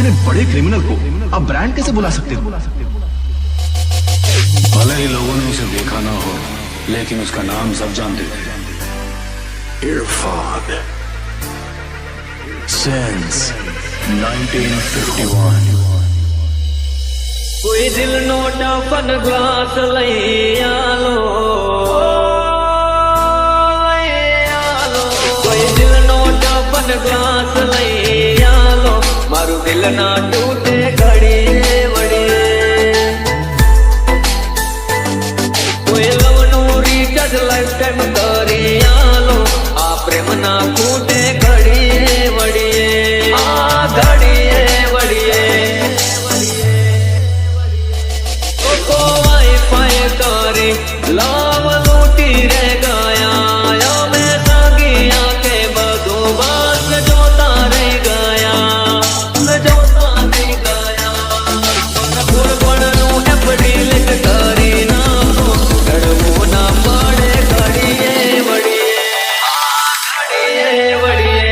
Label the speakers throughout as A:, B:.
A: इतने बड़े क्रिमिनल को आप ब्रांड कैसे बुला सकते हो?
B: भले ही लोगों ने उसे देखा ना हो, लेकिन उसका नाम सब जानते थे। इरफान। Since 1951।
C: कोई दिल नो टफन ग्लास लई आलो, कोई दिल नो टफन ग्लास लई आलो, मारू दिल ना टूटे घड़िए वड़िए। कोई लव नो रिचार्ज लाइफ टाइम करी आलो, आ प्रेम ना फूटे घड़िए वड़िए, आ घड़िए वड़िए। लाव लूटी रह गया या मैं सागिया के बदोबस्त जोता रह गया, जोता रह गया। पुरपड़नू एफडी लिख करी ना डरवो ना पड़े घड़िए वड़िए, घड़िए वड़िए।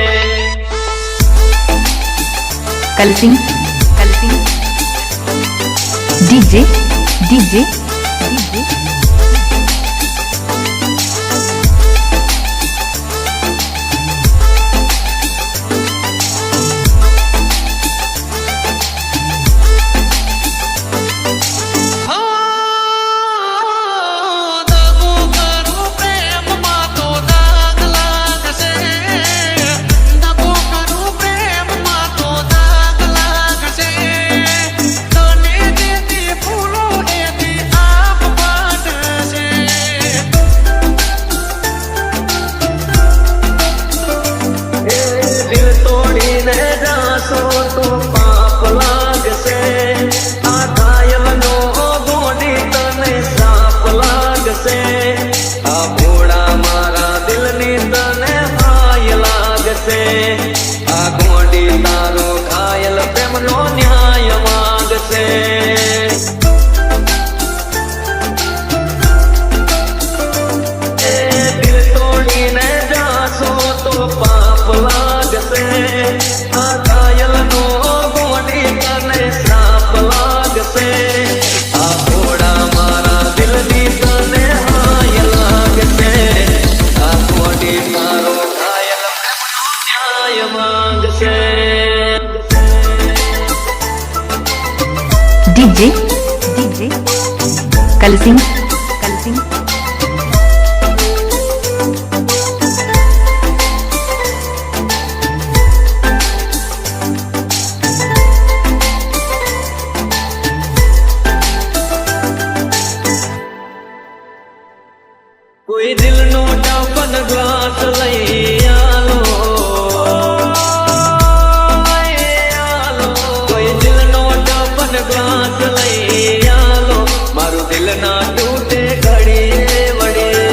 D: कलसिंग डीजे डीजे
C: तो पाप लाग से आ घायल नो गोडी तने साप लाग से, आ घोड़ा मारा दिल नी तने हाय लाग से, आ गोडी तारो घायल प्रेम नो न्याय माग से। दिल तोड़ी ने जासो तो पाप लाग से, आ घायल नो गोडी तने साप लाग से, आ घोड़ा मारा दिल नी तने हाय लाग से, आ गोडी तारो घायल प्रेम नो न्याय मांग से।
D: डीजे डीजे कलसिंग
C: कोई दिल नो टफन ग्लास लई आलो, कोई दिल नो टफन ग्लास लई आलो, मारू दिल ना टूटे घड़िए वड़िए।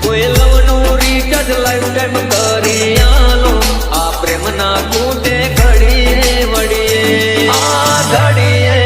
C: कोई लव नो रिचार्ज लाइफ टाइम करी आलो, आ प्रेम ना टूटे घड़िए वड़िए, आ घड़िए